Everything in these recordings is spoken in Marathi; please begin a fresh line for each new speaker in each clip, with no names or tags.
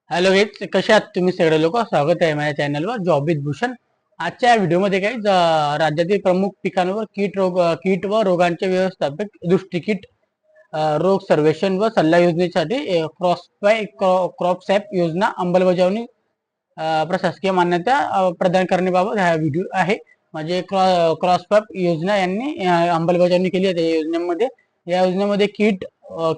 हॅलो गेट, कसे आहात तुम्ही सगळे लोक? स्वागत आहे माझ्या चॅनलवर जॉब विथ भूषण. आजच्या व्हिडिओमध्ये काही राज्यातील प्रमुख पिकांवर कीट व रोगांचे व्यवस्थापक दृष्टिकीट रोग सर्वेक्षण व सल्ला योजनेसाठी क्रॉपसॅप योजना अंमलबजावणी प्रशासकीय मान्यता प्रदान करण्याबाबत हा व्हिडिओ आहे. म्हणजे क्रॉसपॅप योजना यांनी अंमलबजावणी केली आहे. या योजनेमध्ये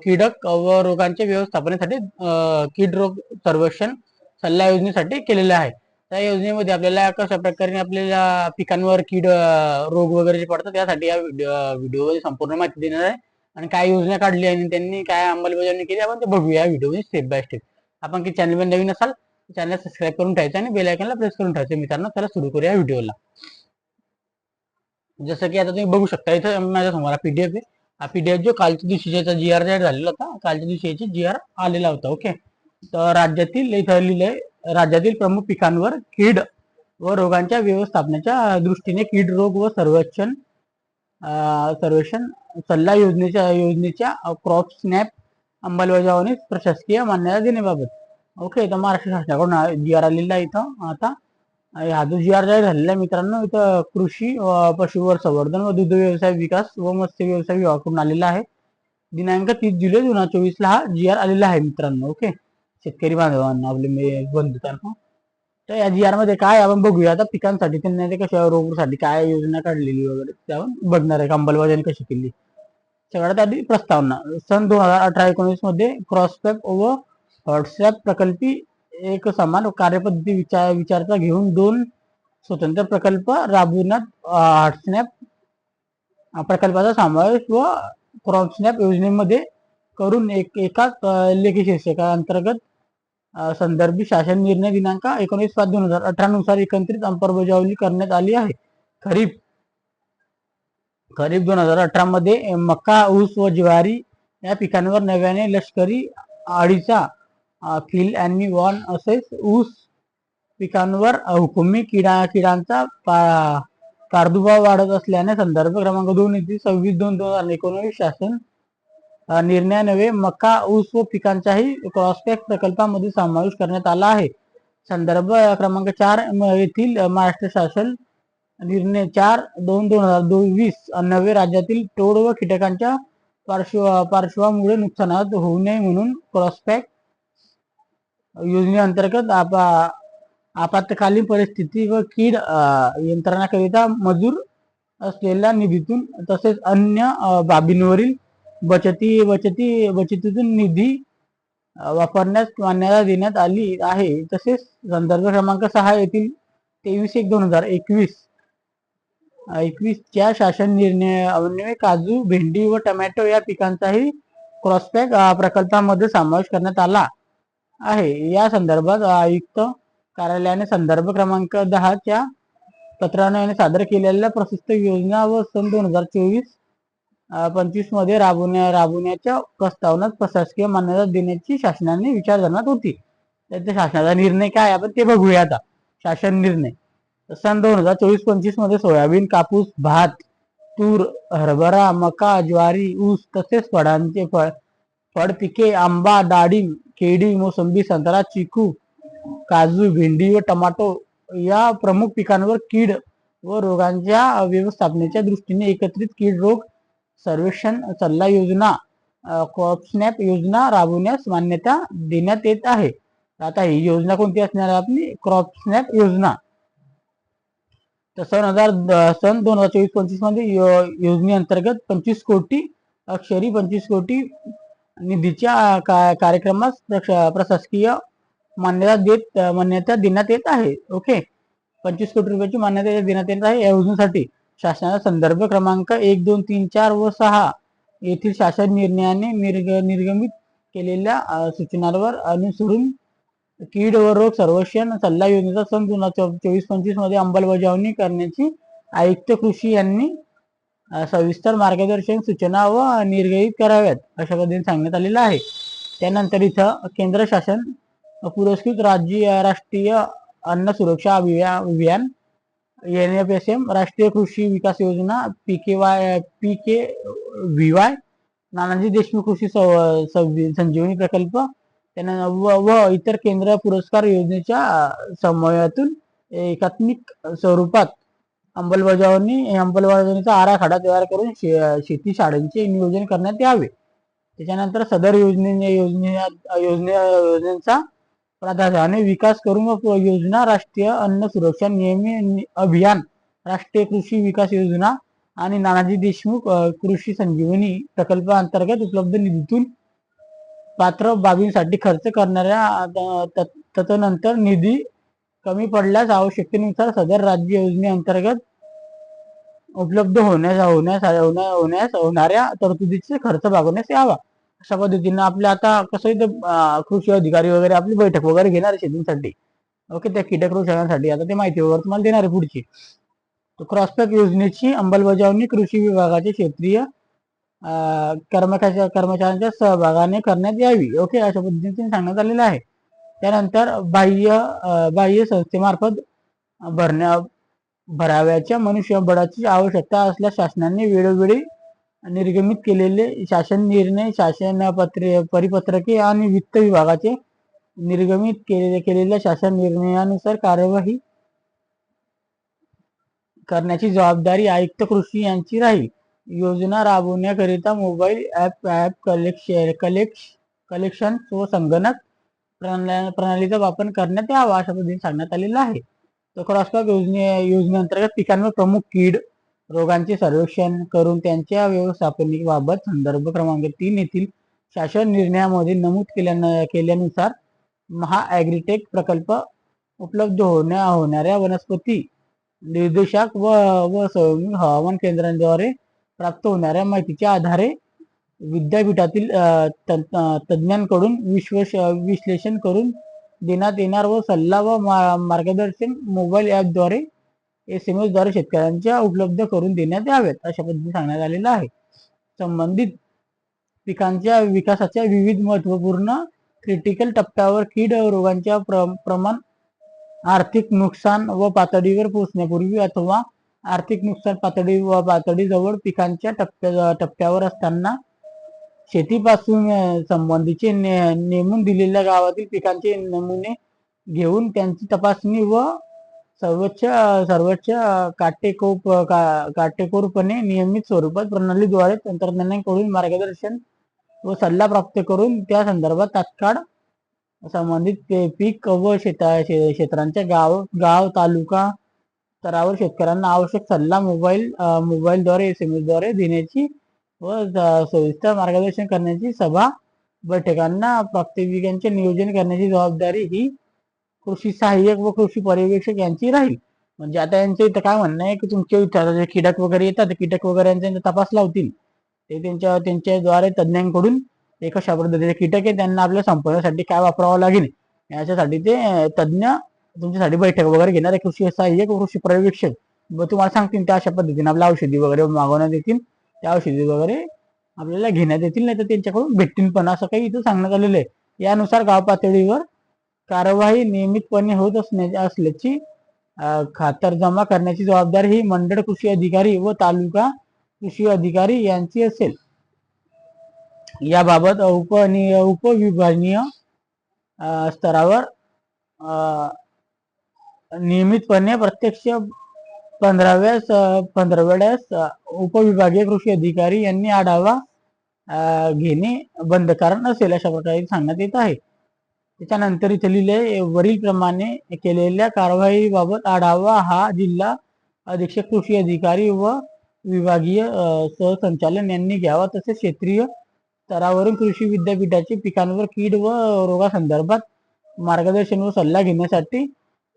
कीडक व रोगांच्या व्यवस्थापनासाठी कीड रोग सर्वेक्षण सल्ला योजनेसाठी केलेलं आहे. त्या योजनेमध्ये आपल्याला कशा प्रकारे आपल्याला पिकांवर रोग वगैरे जे पडतात त्यासाठी या व्हिडिओमध्ये संपूर्ण माहिती देणार आहे. आणि काय योजना काढली आणि त्यांनी काय अंमलबजावणी केली आपण ते बघूया व्हिडिओमध्ये स्टेप बाय स्टेप. आपण की चॅनलवर नवीन असाल चॅनल सबस्क्राईब करून ठेवायचं आणि बेल आयकॉनला प्रेस करून ठेवायचं. मित्रांनो, चला सुरू करूया व्हिडिओला. जसं की आता तुम्ही बघू शकता, इथं माझ्या समोर पीडीएफ आहे. हा पीडीएफ जो कालच्या दिवशी जी आर झालेला होता, कालच्या दिवशी जी आर आलेला होता. ओके, तर राज्यातील इथं लिहिलंय, राज्यातील प्रमुख पिकांवर कीड व रोगांच्या व्यवस्थापनाच्या दृष्टीने कीड रोग व सर्वेक्षण सल्ला योजनेच्या क्रॉप स्नॅप अंमलबजावणी प्रशासकीय मान्यता देण्याबाबत. ओके, तर महाराष्ट्र शासनाकडून जी आर आलेला आहे इथं. आता हा जो जी आर झालेला आहे मित्रांनो, इथं कृषी पशुवर संवर्धन व दुग्ध व्यवसाय विकास व मत्स्य व्यवसाय विभागाकडून आलेला आहे. दिनांक 30 जुलै 2024 ला हा जी आर आलेला आहे मित्रांनो. ओके, शेतकरी बांधवांना आपले बंधूंना. तर या जी आर मध्ये काय आपण बघूया. आता पिकांसाठी त्यांनी कशा रोगसाठी काय योजना काढलेली वगैरे त्यावर बघणार आहे, अंमलबजावणी कशी केली. सगळ्यात आधी प्रस्तावना. सन 2018-19 मध्ये क्रॉसपॅप व व्हॉट्सॲप प्रकल्पी एक समान कार्यपद्धती विचारता घेऊन 2 स्वतंत्र प्रकल्प राबविण्यात व्हॉट्सॲप प्रकल्पाचा समावेश व क्रॉपस्नॅप योजनेमध्ये करून एका लेखी शीर्षकाअंतर्गत संदर्भित शासन निर्णय दिनांक 19/5/2018 नुसार एकत्रित अंमलबजावणी करण्यात आली आहे. खरीप 2018 मध्ये मका, ऊस व ज्वारी या पिकांवर नव्याने लष्करी अळीचा फिल आणि वॉन असेच ऊस पिकांवर हुकुमी किडांचा प्रादुर्भाव वाढत असल्याने संदर्भ क्रमांक 2/26/2019 शासन निर्णयान्वये मका, ऊस व पिकांचाही क्रॉसपॅक प्रकल्पामध्ये समावेश करण्यात आला आहे. संदर्भ क्रमांक 4 येथील महाराष्ट्र शासन निर्णय 4/2/2020 अन्वये राज्यातील टोळ व कीटकांच्या पार्श्वामुळे नुकसानात होऊ नये म्हणून क्रॉसपॅक योजनेअंतर्गत आपत्कालीन परिस्थिती व कीड यंत्रणाकरिता मंजूर असलेल्या निधीतून तसेच अन्य बाबींवरील बचतीतून निधी वापरण्यास मान्यता देण्यात आली आहे. तसेच संदर्भ क्रमांक 6 येथील 23/1/2021 च्या शासन निर्णयान्वये काजू, भेंडी व टोमॅटो या पिकांचाही क्रॉसपॅक प्रकल्पामध्ये समावेश करण्यात आला आहे. या संदर्भात आयुक्त कार्यालयाने संदर्भ क्रमांक 10 च्या पत्रान्वये सादर केलेल्या प्रस्तुत योजना व सन 2024-25 मध्ये राबवण्याच्या प्रस्तावनात प्रशासकीय मान्यता देण्याची शासनाने विचारधारणा होती. त्याचा शासनाचा निर्णय काय आपण ते बघूया. आता शासन निर्णय सन 2024-25 मध्ये सोयाबीन, कापूस, भात, तूर, हरभरा, मका, ज्वारी, ऊस तसेच फळ पिके आंबा, डाळिंब, केळी, मोसंबी, संत्रा, चिकू, काजू, भेंडी व टोमॅटो या प्रमुख पिकांवर कीड व रोगांच्या व्यवस्थापनाच्या दृष्टीने एकत्रित कीड रोग सर्वेक्षण सल्ला योजना क्रॉपस्नॅप योजना राबवण्यास मान्यता देण्यात येत आहे. आता ही योजना कोणती असणार आहे आपली? क्रॉपस्नॅप योजना. तर सन 2024-25 मध्ये योजनेअंतर्गत 25 कोटी अक्षरी 25 कोटी निधीच्या कार्यक्रमास प्रशासकीय मान्यता देण्यात येत आहे. ओके, 25 कोटी रुपयाची मान्यता देण्यात येत आहे. या योजनेसाठी शासनाचा संदर्भ क्रमांक 1, 2, 3, 4 व 6 येथील शासन निर्णयाने निर्गमित केलेल्या सूचनांवर अनुसरून कीड व रोग सर्वेक्षण सल्ला योजनेचा सन 2024-25 मध्ये अंमलबजावणी करण्याची आयुक्त कृषी यांनी सविस्तर मार्गदर्शन सूचना व निर्गमित कराव्यात अशा पद्धतीने सांगण्यात आलेलं आहे. त्यानंतर इथं केंद्र शासन पुरस्कृत राष्ट्रीय अन्न सुरक्षा अभियान NFSM, राष्ट्रीय कृषी विकास योजना PKVY, नानाजी देशमुख कृषी संजीवनी प्रकल्प त्यांना व इतर केंद्र पुरस्कार योजनेच्या समन्वयातून एकात्मिक स्वरूपात अंमलबजावणीचा आराखडा तयार करून शेती शाळांचे नियोजन करण्यात यावे. त्याच्यानंतर सदर योजनेचा प्राधान्याने विकास करून योजना राष्ट्रीय अन्न सुरक्षा नियमन अभियान, राष्ट्रीय कृषी विकास योजना आणि नानाजी देशमुख कृषी संजीवनी प्रकल्पाअंतर्गत उपलब्ध निधीतून पात्र बाबींसाठी खर्च करणाऱ्या तदनंतर निधी कमी पडल्यास आवश्यकतेनुसार सदर राज्य योजनेअंतर्गत उपलब्ध होण्यास होणाऱ्या तरतुदीचे खर्च भागवण्यास यावा. अशा पद्धतीनं आपल्या आता कसं इथं कृषी अधिकारी वगैरे आपली बैठक वगैरे घेणार आहे शेतीसाठी. ओके, त्या कीटक रोगांसाठी आता ते माहिती वगैरे तुम्हाला देणार आहे पुढची. क्रॉसपॅक योजनेची अंमलबजावणी कृषी विभागाचे क्षेत्रीय कर्मचाऱ्यांच्या सहभागाने करण्यात यावी. ओके, अशा पद्धतीने सांगण्यात आलेलं आहे. त्यानंतर बाह्य संस्थेमार्फत भराव्याच्या मनुष्यबळाची आवश्यकता असल्यास शासनाने वेळोवेळी निर्गमित केलेले शासन निर्णय, शासन परिपत्रके आणि वित्त विभागाचे निर्गमित केलेल्या शासन निर्णयानुसार कार्यवाही करण्याची जबाबदारी आयुक्त कृषी यांची राहील. योजना राबवण्याकरिता मोबाईल ॲप कलेक्शन व संगणक प्रणालीचा वापर करण्यात यावा अशा पद्धतीने सांगण्यात आलेलं आहे. तर क्रॉसपॅक योजनेअंतर्गत पिकांवर प्रमुख कीड रोगांचे सर्वेक्षण करून त्यांच्या व्यवस्थापनाबाबत संदर्भ क्रमांक 3 येथील शासन निर्णयामध्ये नमूद केल्यानुसार महाॲग्रिटेक प्रकल्प उपलब्ध होणाऱ्या वनस्पती निर्देशाक व हवामान केंद्रांद्वारे प्राप्त होणाऱ्या माहितीच्या आधारे विद्यापीठातील तज्ज्ञांकडून विश्लेषण करून देण्यात येणार व सल्ला व मार्गदर्शन मोबाईल ॲपद्वारे SMS द्वारे शेतकऱ्यांच्या उपलब्ध करून देण्यात यावेत अशा पद्धतीने सांगण्यात आलेलं आहे. संबंधित पिकांच्या विकासाच्या विविध महत्वपूर्ण क्रिटिकल टप्प्यावर कीड रोगांच्या प्रमाण आर्थिक नुकसान व पातळीवर पोहोचण्यापूर्वी अथवा आर्थिक नुकसान पातळीजवळ पिकांच्या टप्प्यावर असताना शेतीपासून संबंधीचे नेमून दिलेल्या गावातील पिकांचे नमुने घेऊन त्यांची तपासणी व सर्वोच्च काटेकोरपणे नियमित स्वरूपात प्रणालीद्वारे तंत्रज्ञानाकडून मार्गदर्शन व सल्ला प्राप्त करून त्या संदर्भात तात्काळ संबंधित पीक व क्षेत्रांच्या गाव तालुका स्तरावर शेतकऱ्यांना आवश्यक सल्ला मोबाईलद्वारे SMS द्वारे देण्याची व सविस्तर मार्गदर्शन करण्याची सभा बैठकांना प्रात्यक्षिकांचे नियोजन करण्याची जबाबदारी ही कृषी सहाय्यक व कृषी पर्यवेक्षक यांची राहील. म्हणजे आता यांचं इथं काय म्हणणं आहे की तुमच्या इथं कीटक वगैरे येतात, कीटक वगैरे यांचा तपास लावतील ते त्यांच्याद्वारे तज्ज्ञांकडून कशा पद्धतीचे कीटक आहे त्यांना आपल्या संपवण्यासाठी काय वापरावं लागेल याच्यासाठी ते तज्ज्ञ तुमच्यासाठी बैठक वगैरे घेणार आहे. कृषी सहाय्यक व कृषी पर्यवेक्षक तुम्हाला सांगतील त्या अशा पद्धतीने आपल्या औषधी वगैरे मागवण्यात येतील, त्या औषधी वगैरे आपल्याला घेण्यात येतील, नाही तर त्यांच्याकडून भेटतील पण असं काही इथं सांगण्यात आलेलं आहे. यानुसार गाव पातळीवर कार्यवाही नियमितपणे होत असल्याची खातरजमा करण्याची जबाबदारी ही मंडळ कृषी अधिकारी व तालुका कृषी अधिकारी यांची असेल. याबाबत उपविभागीय स्तरावर नियमितपणे प्रत्यक्ष 15व्यास उपविभागीय कृषी अधिकारी यांनी आढावा घेणे बंधनकारक असेल अशा प्रकारे सांगण्यात येत आहे. त्याच्यानंतर इथे लिहिले वरील प्रमाणे केलेल्या कारवाईबाबत आढावा हा जिल्हा अधीक्षक कृषी अधिकारी व विभागीय सहसंचालन यांनी घ्यावा. तसेच क्षेत्रीय स्तरावरून कृषी विद्यापीठाचे पिकांवर कीड व रोगासंदर्भात मार्गदर्शन व सल्ला घेण्यासाठी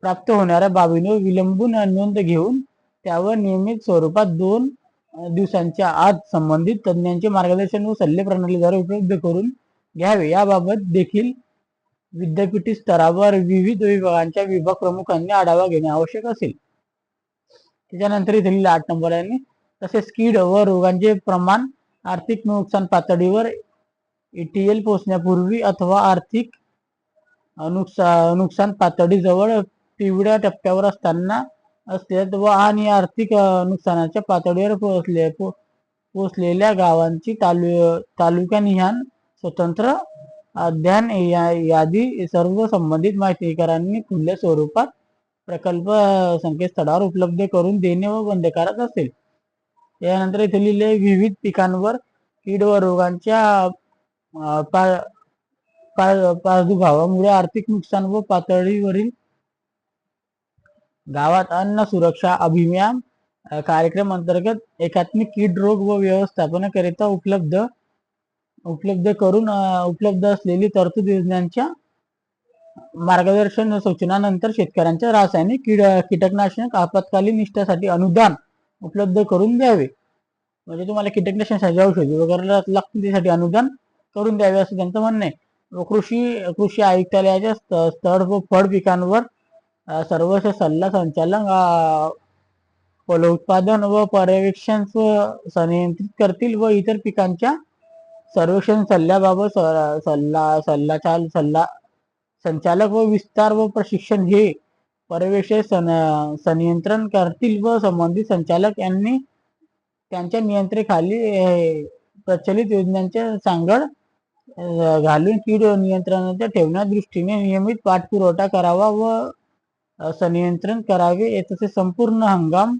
प्राप्त होणाऱ्या बाबींवर विलंबून नोंद घेऊन त्यावर नियमित स्वरूपात 2 दिवसांच्या आत संबंधित तज्ज्ञांचे मार्गदर्शन व सल्ले प्रणालीद्वारे उपलब्ध करून घ्यावे. याबाबत देखील विद्यापीठी स्तरावर विविध विभागांच्या विभाग प्रमुखांनी आढावा घेणे आवश्यक असेल. त्याच्यानंतर इथे 8 नंबर आहे. तसेच कीड व रोगांचे प्रमाण आर्थिक नुकसान पातळीवर ETL पोहोचण्यापूर्वी अथवा आर्थिक नुकसान पातळीजवळ पिवळ्या टप्प्यावर असताना व आणि आर्थिक नुकसानाच्या पातळीवर पोहोचलेल्या गावांची तालुक्यानिहाय स्वतंत्र अध्ययन यादी सर्व संबंधित माहितीकारांनी खुल्या स्वरूपात प्रकल्प संकेतस्थळावर उपलब्ध करून देणे व बंधनकारक असेल. यानंतर इथे लिहिले विविध पिकांवर कीड व रोगांच्या प्रादुर्भावामुळे आर्थिक नुकसान व पातळीवरील गावात अन्न सुरक्षा अभियान कार्यक्रम अंतर्गत एकात्मिक कीड रोग व व्यवस्थापनाकरिता उपलब्ध असलेली तरतूद योजनांच्या मार्गदर्शन सूचनानंतर शेतकऱ्यांच्या रासायनिक कीटकनाशक आपत्कालीन निष्ठासाठी अनुदान उपलब्ध करून द्यावे. म्हणजे तुम्हाला कीटकनाशकांसाठी औषधी वगैरे लागतील त्यासाठी अनुदान करून द्यावे असं त्यांचं म्हणणं आहे. कृषी आयुक्तालयाच्या स्थळ व फळ पिकांवर सर्वस्व सल्ला संचालन फलोत्पादन व पर्यवेक्षण संनियंत्रित करतील व इतर पिकांच्या सर्वेक्षण सल्ल्याबाबत सल्ला संचालक व विस्तार व प्रशिक्षण हे पर्यवेक्षण संनियंत्रण करतील व संबंधित संचालक यांनी त्यांच्या नियंत्रणेखाली प्रचलित योजनांचे सांगड घालून कीड नियंत्रणाच्या ठेवण्या दृष्टीने नियमित पाठपुरावा करावा व संनियंत्रण करावे. तसेच संपूर्ण हंगाम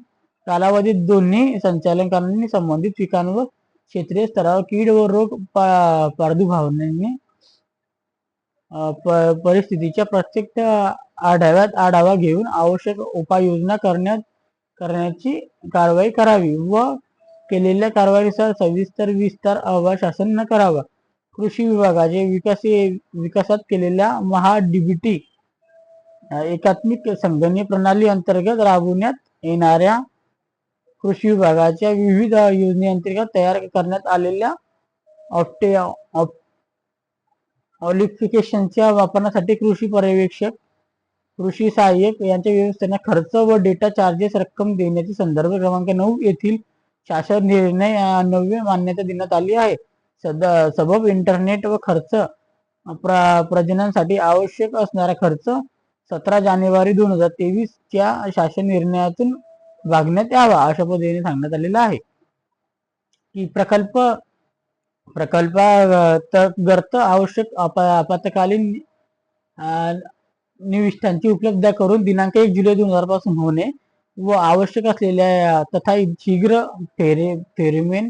कालावधीत दोन्ही संचालकांनी संबंधित पिकांवर क्षेत्रीय स्तरावर कीड व रोग प्रादुर्भावाने परिस्थितीच्या प्रत्येक आढावा घेऊन आवश्यक उपाययोजना करण्याची कारवाई करावी व केलेल्या कारवाईनुसार सविस्तर विस्तार अहवाल शासनाने करावा. कृषी विभागाचे विकासात केलेल्या महा-डीबीटी एकात्मिक संगणकीय प्रणाली अंतर्गत राबवण्यात येणाऱ्या कृषी विभागाच्या विविध योजनेअंतर्गत तयार करण्यात आलेल्या ऑलिफिकेशनच्या वापरासाठी कृषी पर्यवेक्षक कृषी सहाय्यक यांच्या व्यवस्थेने खर्च व डेटा चार्जेस रक्कम देण्याची संदर्भ क्रमांक 9 येथील शासन निर्णय 90 मान्यता देण्यात आली आहे. सबब इंटरनेट व खर्च प्रजननासाठी आवश्यक असणारा खर्च 17 जानेवारी 2023 च्या शासन निर्णयातून भागण्यात यावा अशा पद्धतीने सांगण्यात आलेलं आहे की प्रकल्पागर्त आवश्यक आपत्कालीन निविष्ठांची उपलब्ध करून दिनांक 1 जुलै 2000 पासून होणे व आवश्यक असलेल्या तथा शीघ्र फेरोमेन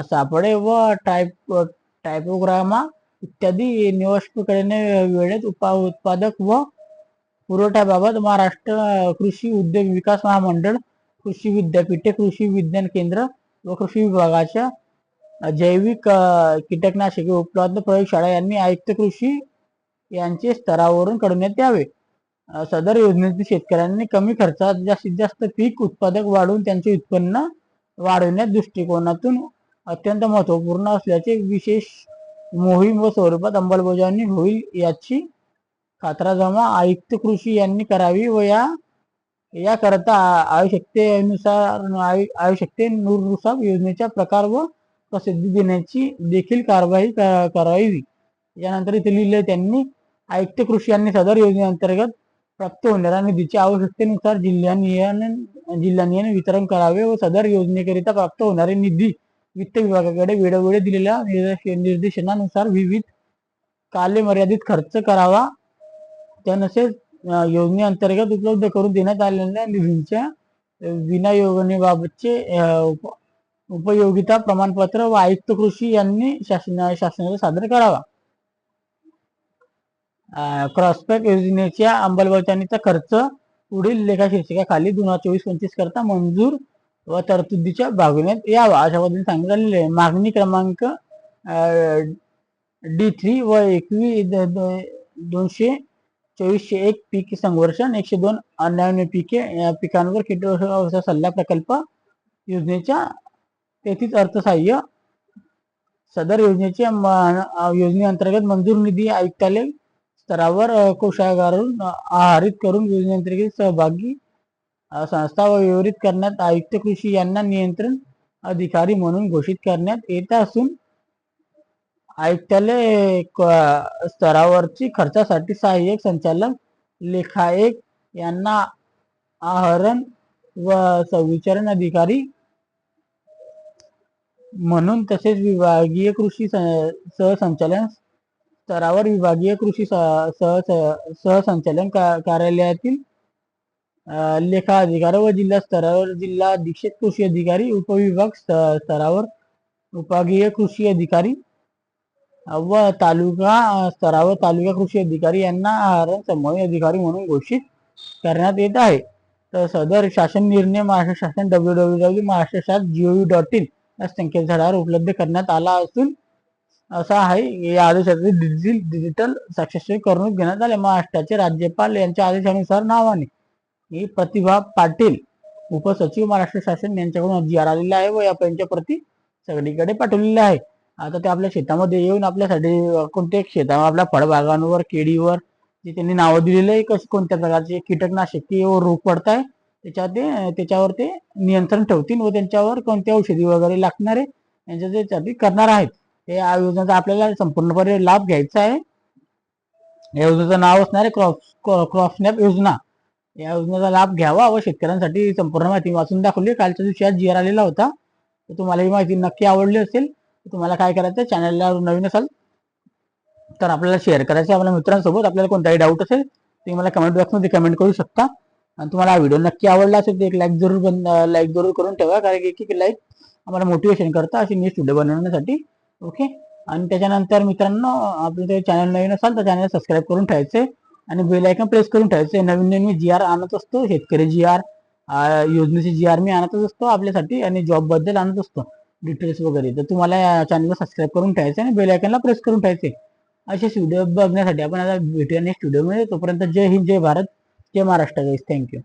सापळे व टायपोग्रामा इत्यादी निवष्ट करणे वेळेत उत्पादक व पुरवठ्याबाबत महाराष्ट्र कृषी उद्योग विकास महामंडळ, कृषी विद्यापीठे, कृषी विज्ञान केंद्र व कृषी विभागाच्या जैविक कीटकनाशके उपलब्ध प्रयोगशाळा यांनी आयुक्त कृषी यांचे स्तरावरून कळवण्यात यावे. सदर योजनेतील शेतकऱ्यांनी कमी खर्चात जास्तीत जास्त पीक उत्पादक वाढवून त्यांचे उत्पन्न वाढवण्याच्या दृष्टिकोनातून अत्यंत महत्वपूर्ण असल्याचे विशेष मोहीम व स्वरूपात अंमलबजावणी होईल याची खातरजमा आयुक्त कृषी यांनी करावी व याकरता आवश्यकतेनुसार योजनेचा प्रकार व प्रसिद्धी देण्याची देखील कारवाई करावी. यानंतर इथे लिहिले त्यांनी आयुक्त कृषी यांनी सदर योजनेअंतर्गत प्राप्त होणाऱ्या निधीच्या आवश्यकतेनुसार जिल्ह्याने वितरण करावे व सदर योजनेकरिता प्राप्त होणारे निधी वित्त विभागाकडे वेळोवेळी दिलेल्या निर्देशनानुसार विविध कालमर्यादित खर्च करावा. त्यानुसार योजनेअंतर्गत उपलब्ध करून देण्यात आलेल्या निधींच्या विनियोजनाबाबतचे उपयोगिता प्रमाणपत्र व आयुक्त कृषी यांनी शासनाला सादर करावा. क्रॉसबॅक योजनेच्या अंमलबजावणीचा खर्च पुढील लेखाशीर्षकाखाली 2024-25 करता मंजूर व तरतुदीच्या भागवण्यात यावा अशा पद्धतीने सांगितलेले आहे. मागणी क्रमांक D3 व 21-224-1 पीक संवर्षण 102 अन्यान्य पिकांवर कीटकनाशक सल्ला प्रकल्प योजनेच्या 33 अर्थसहाय्य सदर योजनेअंतर्गत मंजूर निधी आयुक्तालय स्तरावर कोषागारातून आहरित करून योजनेअंतर्गत सहभागी संस्था व वितरित करण्यात आयुक्त कृषी यांना नियंत्रण अधिकारी म्हणून घोषित करण्यात येत असून आयुक्तालय स्तरावरची खर्चासाठी सहाय्यक संचालक लेखायक यांना आहरण व वितरण अधिकारी म्हणून तसेच विभागीय कृषी सहसंचालन स्तरावर विभागीय कृषी सहसंचालन कार्यालयातील लेखा अधिकारी व जिल्हा स्तरावर जिल्हा अधीक्षक कृषी अधिकारी, उपविभाग स्तरावर विभागीय कृषी अधिकारी व तालुका स्तरावर तालुका कृषी अधिकारी यांना आहार समन्वय अधिकारी म्हणून घोषित करण्यात येत आहे. तर सदर शासन निर्णय महाराष्ट्र शासन www.maharashtra.gov.in या संकेतस्थळावर उपलब्ध करण्यात आला असून असा आहे. या आदेशाचे डिजिटल साक्षरते करून घेण्यात आले. महाराष्ट्राचे राज्यपाल यांच्या आदेशानुसार नावाने ही प्रतिभा पाटील उपसचिव महाराष्ट्र शासन यांच्याकडून जी आर आलेला आहे व या पेनच्या प्रती सगळीकडे पाठवलेल्या आहे. आता ते आपल्या शेतामध्ये येऊन आपल्यासाठी कोणत्या शेतावर आपल्या फळबागांवर केळीवर जे त्यांनी नावं दिलेलं आहे कशी कोणत्या प्रकारचे कीटकनाशके व रोग पडताय त्याच्यावर ते नियंत्रण ठेवतील व त्यांच्यावर कोणत्या औषधी वगैरे लागणार आहे यांच्यासाठी करणार आहेत. हे या योजनेचा आपल्याला संपूर्णपणे लाभ घ्यायचा आहे. या योजनेचं नाव असणार आहे क्रॉपस्नॅप योजना. या योजनेचा लाभ घ्यावा व शेतकऱ्यांसाठी संपूर्ण माहिती वाचून दाखवली. कालच्या दिवशी आज जी आर आलेला होता. तर तुम्हाला ही माहिती नक्की आवडली असेल तर तुम्हाला काय करायचं, चॅनलला नवीन असाल तर आपल्याला शेअर करायचं आपल्या मित्रांसोबत. आपल्याला कोणताही डाऊट असेल तुम्ही मला कमेंट बॉक्समध्ये कमेंट करू शकता. आणि तुम्हाला हा व्हिडिओ नक्की आवडला असेल तर एक लाईक जरूर करून ठेवा, कारण एक लाईक आम्हाला मोटिवेशन करता अशी नेक्स्ट व्हिडिओ बनवण्यासाठी. ओके. आणि त्याच्यानंतर मित्रांनो आपलं ते चॅनल नवीन असाल तर चॅनल सबस्क्राईब करून ठेवायचे आणि बेल आयकॉन प्रेस करून ठेवायचे. नवीन मी जी आर आणत असतो, शेतकरी जी आर योजनेची जी आर मी आणतच असतो आपल्यासाठी आणि जॉब बद्दल आणत असतो डिटेल्स वगैरे. तर तुम्हाला या चॅनलला सबस्क्राईब करून ठेवायचे आणि बेल आयकॉनला प्रेस करून ठेवायचे. असेच व्हिडिओ बघण्यासाठी आपण आता भेटूया नेक्स्ट व्हिडिओमध्ये. तोपर्यंत जय हिंद, जय भारत, जय महाराष्ट्र गाईस. थँक्यू.